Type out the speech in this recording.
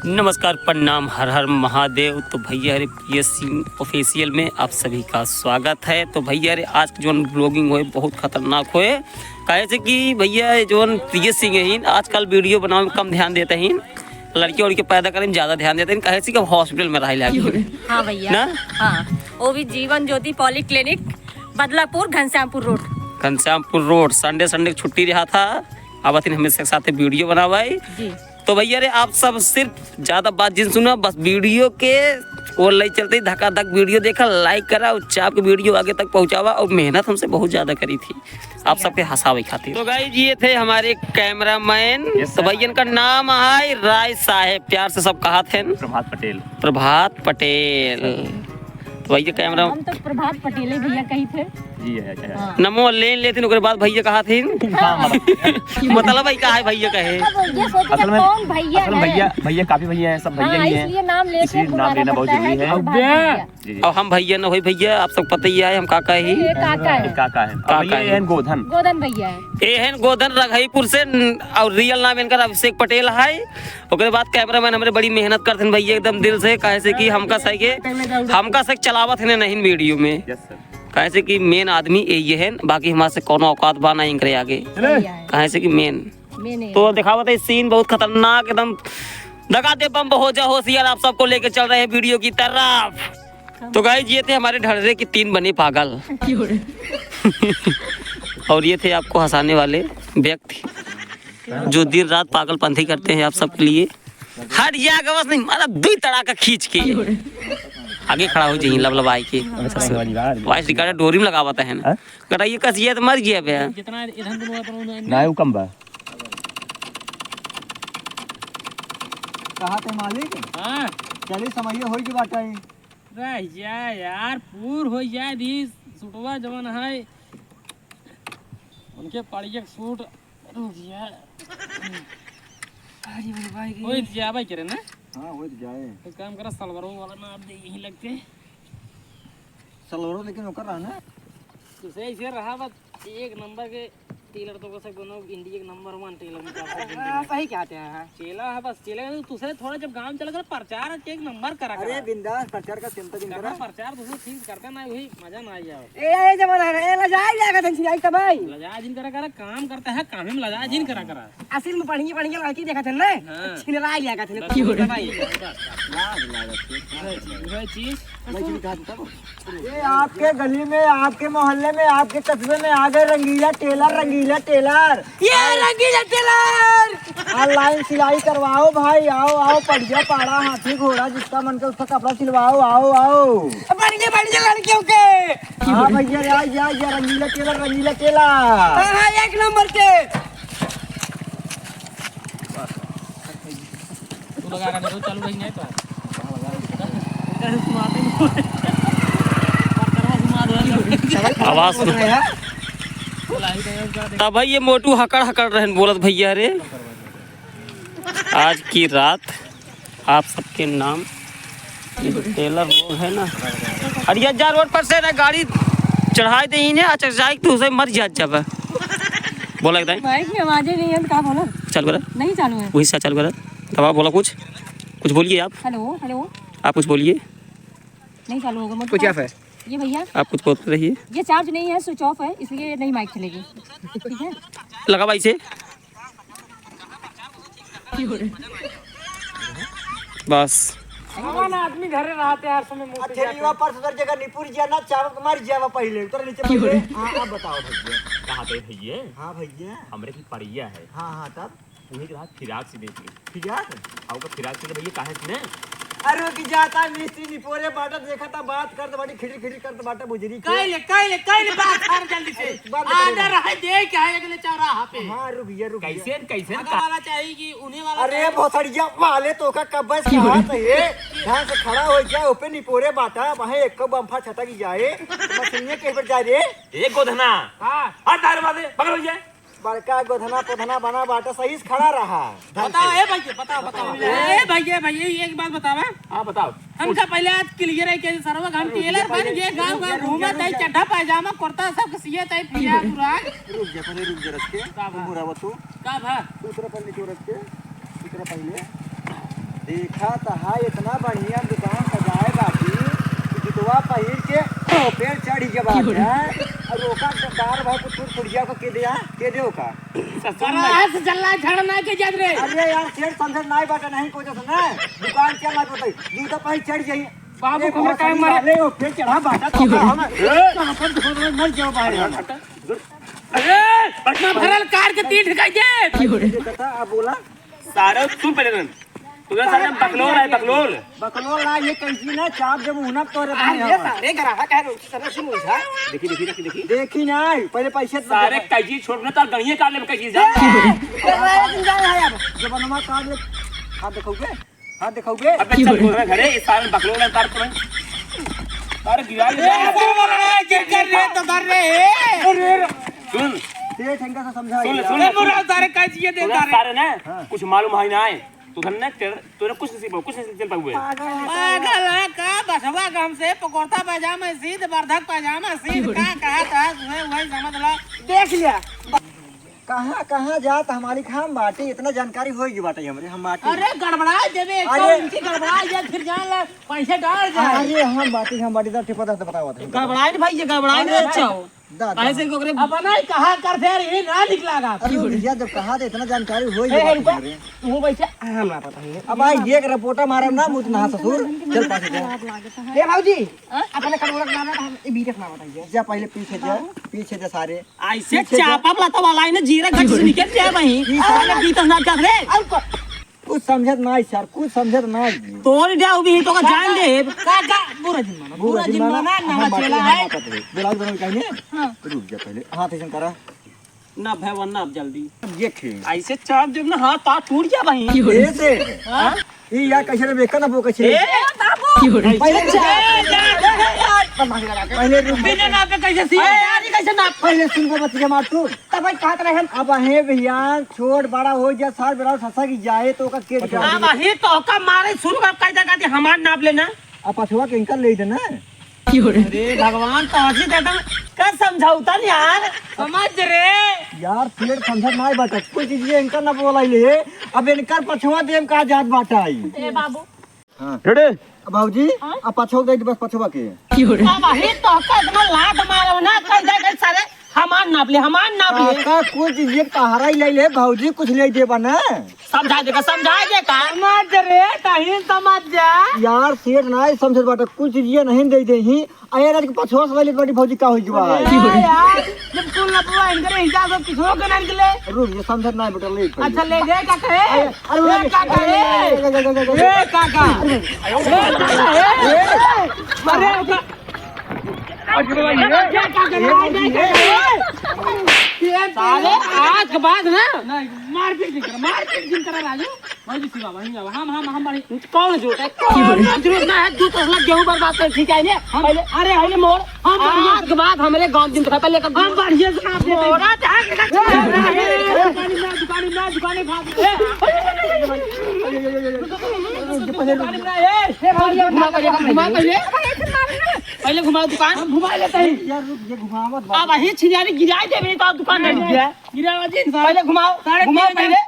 नमस्कार, प्रणाम, हर हर महादेव। तो भैया हरे प्रिय सिंह ऑफिशियल में आप सभी का स्वागत है। तो भैया हरे आज जो ब्लॉगिंग हुए बहुत खतरनाक हुए, कैसे कि भैया जो प्रिय सिंह है आजकल वीडियो बनाने में कम ध्यान देते हैं, लड़की और के पैदा करने में ज़्यादा ध्यान देते हैं। कैसे कि हॉस्पिटल में रह लगे। हाँ भैया ना? हाँ, वो भी Jeevan Jyoti polyclinic Badlapur Ghanshyampur road. Sunday की छुट्टी रहा था, अब हमें साथ वीडियो बनावा है। तो भैया रे आप सब सिर्फ ज़्यादा बात जिन सुना, बस वीडियो के और ले चलते धक्का धक वीडियो देखा, लाइक करा और चाप के वीडियो आगे तक पहुंचावा। और मेहनत हमसे बहुत ज़्यादा करी थी आप सबके हंसावे खातिर। तो गाइस ये थे हमारे कैमरामैन। तो भैया का नाम है राय साहेब, प्यार से सब कहा थे प्रभात पटेल। तो भैया कैमरा हम तो प्रभात पटेल है भैया कही थे जी है। हाँ। नमो लेते उसके बाद भैया कहा थे मतलब भाई कहा है भैया कहे असल में भैया काफी भैया है, सब भैया ही हैं, इसलिए नाम लेना बहुत जरूरी है। और हम भैया न हो भैया, आप सब पता ही है हम काका ही काका है गोधन भैया है गोधन रघईपुर से। और रियल नाम इनका अभिषेक पटेल है। उसके बाद कैमरामैन हमारे बड़ी मेहनत करते हैं भैया एकदम दिल से, कैसे कि हमका सही चलावत है नहीं वीडियो में, कैसे कि मेन आदमी ये है, बाकी हमारे से कोनो औकात बा नहीं करे आगे, कैसे कि मेन। तो दिखावा था सीन बहुत खतरनाक एकदम, दगा दे बम हो जा होशियार, आप सबको लेके चल रहे हैं वीडियो की तरफ। तो गाइस ये थे हमारे ढर्रे की 3 बने पागल और ये थे आपको हंसाने वाले व्यक्ति जो दिन रात पागलपंथी करते हैं आप सबके लिए। हट जाएगा बस नहीं मारा 2 तड़ाका खींच के आगे खड़ा हो जाइए लब आई के वॉइस रिकॉर्डर डोरी में लगावता है ना, कटाइए कसिए तो मर गया बे कितना ना है कम बा। कहा थे मालिक? हां चलिए समझिए होई की बात है रह जा यार, पूर हो जाए दी सूटवा जवन है उनके पड़िए सूट रुक गया। अरे मेरे भाई ओए जाबे करे ना। हां हो जाए तो काम करा सलवारों वाला ना आप दे यही लगते सलवारों, लेकिन ओकर रहा ना तो सही से रहा बात। एक नंबर के टेलर तो को दोनों इंडिया के नंबर 1 टेलर में सही कहते हैं। चेला है बस चेला दूसरे थोड़ा जब गांव चला कर प्रचार एक नंबर करा। अरे बिंदास प्रचार का चिंता नहीं करा, प्रचार दूसरे ठीक करता ना, वही मजा ना आ जाए। ए जमाना है लजाई जाएगा तंसी आई कमाई लजा जिन करा काम करता है, काम में लजा जिन करा असल में पढ़िए लड़की देखा थे ना, छिनरा जाएगा थे की हो भाई वह चीज। ये आपके गली में, आपके मोहल्ले में, आपके कस्बे में आ गए रंगीला टेलर ये रंगीला टेलर। ऑनलाइन सिलाई करवाओ भाई, आओ बढ़िया पाड़ा हाथी घोड़ा जिसका मन कर उसका कपड़ा सिलवाओ। आओ बढ़िया लड़कियों के। हाँ भैया या रंगीला टेलर हाँ, एक नंबर के तू लगा कर दो, चालू नहीं है तो आवाज तब भाई ये मोटू हकड़ रहन बोलत भैया रे। आज की रात आप सबके नाम टेलर लोग है ना, अरिया जा रोड पर से ना गाड़ी चढ़ाई दे इन्हें अच्छा जाए तो उसे मर जा जब बोला एकदम बाइक में आवाजें नहीं है, क्या बोला? चल करा नहीं चालू है, वही से चल करा। दबा बोला कुछ बोलिए आप। हेलो आप कुछ बोलिए। नहीं चालू होगा कुछ है ये भैया, आप कुछ बोलते रहिए। ये चार्ज नहीं है, स्विच ऑफ है, इसलिए नहीं माइक चलेगी। ठीक है लगा भाई से बस आदमी घर रहते यार समय अथेलीवा पर सुधर जगह निपुर जाना चावक मार जावा पहले उतर नीचे पहले। हां बताओ भैया कहाँ पे भैया? हां भैया हमरे की पड़िया है। हां तब वही रात फिराक सी देखी फिराक का फिराक से भैया काहे सुने। अरे की जाता मिस्त्री निपोरे बाटा देखा था, बात कर बाटी खिड़ी करत बाटा बुजरी काइले बात कर जल्दी से आर्डर है दे के है अगले चौराहा पे। हां रुक कैसे वाला चाहिए कि उन्हें वाला। अरे भोसड़िया वाले तो का कब्बस कहां है, ध्यान से खड़ा हो जा ऊपर निपोरे बाटा वहां एक बम्फा छटक जाए मशीने के ऊपर जा रे एक गोधना। हां हट तार बाते पकड़ हो जाए बड़का गोधना पोधना बना बाटा सही से खड़ा रहा। बताओ ए बताओ ए भैया एक बात बतावा। हां बताओ। हमका पहले आज क्लियर है कि सर्व हम टेलर बन गए, गांव घूमत है, चड्ढा पायजामा कुर्ता सब सियत है, पिया पूरा। रुक जा रख के मुरावा तू का भा दूसरा पहले जो रख के दूसरा पहले देखा तो है इतना बढ़िया दुकान सजाए बाकी जुतवा पहिर के पेड़ चढ़ी के बात है और रोका कार भाव को पुड़िया को के दिया के देओ का करास चलना छड़ना के जद रे अरे यार सेठ समझ नहीं बाटा नहीं को जस ना दुकान क्या बात बताई जी तो पहिर चढ़ जाई बाबू को काय मारे ले ओ पेड़ चढ़ा बाटा तो हम कहां पर मर जाओ बाहर अरे पटना भरल कार के तीन ठकाई दे कथा अब बोला सारे सुन पहले तुम्हारा सारे बकलोल है बकलोल बकलोल ना ये कैसी ना चाप जब उना तोरे ये सारे ग्राहक कह रहे उसी तरह से मुझा देखी देखी नहीं पहले पैसे तो सारे कैची छोड़ने तो गणिये काट ले कैची जा जब नमा कार्ड ले हाथ दिखाओगे अबे चल बोल रहे घरे इस सारे बकलोल है तार तुम्हें सारे गिरा के कर रहे तो कर रहे सुन सेठ इनका से समझा सुन ए मोरा सारे काजिए दे सारे ना कुछ मालूम है ना है तू धन्ने तूने कुछ नहीं चल पाए पागल है का बसवा गम से पकोड़ता पैजामा सीध वर्धक पैजामा सीध का कहा था वही समझ लो देख लिया कहाँ जात हमारी खाम बाटे इतना जानकारी होगी बाटे हमरे हम बाटे अरे गड़बड़ा देवे अरे इनकी गड़बड़ा ये फिर जान ले पैसे डाल जाए अरे हम बाटे दा टिपा दा बताओ गड़बड़ाई नहीं भाई, ये गड़बड़ाई नहीं अच्छा हो दादा ऐसे को करे अब नहीं कहा करते ये ना निकलागा अरे भैया जब कहा इतना जानकारी होगी तू पैसे हम ना पता है अब आई एक रिपोर्टर मारम ना मुझ ना ससुर चल पासे जा ए भाऊजी अपने कलवरक नाम है हम ई बीरक नाम बताइए जा पहले पीछे जा सारे ऐसे चापा पता वाला है ना जीरा घट से निकल जाए वहीं साले बीत ना कर रे कुछ समझत नहीं सर कुछ समझत नहीं तोड़ जाओ भी तो का जान दे काका पूरा जिम्माना ना चला है ब्लाउज बनल कहीं रुक जा पहले हाथ ऐसे करा ना भाई वरना अब जल्दी ये खे ऐसे चाप जब ना हाथ पा टूट जा वहीं ऐसे ई यार कैसे रे बेका ना वो कैसे पहले रुक बिना ना पे कैसे सी यार ये कैसे ना पहले सुन को बच्चे मार तू तब भाई कहा रहे हम अब है भैया छोड़ बड़ा हो जा सार बड़ा ससा की जाए तो का के अब वहीं तो का मारे शुरू कर कायदा का हमार नाप लेना अब पछुआ के इनका ले देना अरे भगवान तो हंसी देता का समझाऊता नहीं यार समझ रे यार पेड़ समझत नहीं बाटा कुछ चीज इनका ना बोला ले अब इनका पछुआ देम का जात बाटा आई ए बाबू हां रेडी बाबूजी अब पछुआ दे बस पछुआ के अब वहीं तो का इतना लात मारो ना कायदा के सारे हमार नाप ले का कुछ चीज कहारा ही ले ले भाऊजी कुछ ले दे बना समझा देगा समझ रे कहीं समझ जा यार सेठ नहीं समझत बाटा कुछ चीज नहीं दे दे ही अयर के पछुआ से ले बाटी भौजी का होई जबा यार जब तू ना पूरा इनके हिसाब से किसो के ना निकले रुक ये समझत नहीं बेटा ले अच्छा ले दे का कहे अरे काका ए काका अरे साले आज के बाद ना मारपीट नहीं करा राजू भाई शिवा वहीं जाओ हम बड़ी कौन झूठ है कौन झूठ ना है तू तो गेहूं बर्बाद कर ठीक है ने पहले अरे पहले मोर आज के बाद हमारे गांव दिन का पहले हम बढ़िया से नाप देते मोरा दुकान भाग पहले घुमा दुकान घुमा लेते हैं यार रुक ये घुमावत अब वही छियारी गिराई देबे तो दुकान नहीं गया गिरा जी पहले घुमाओ पहले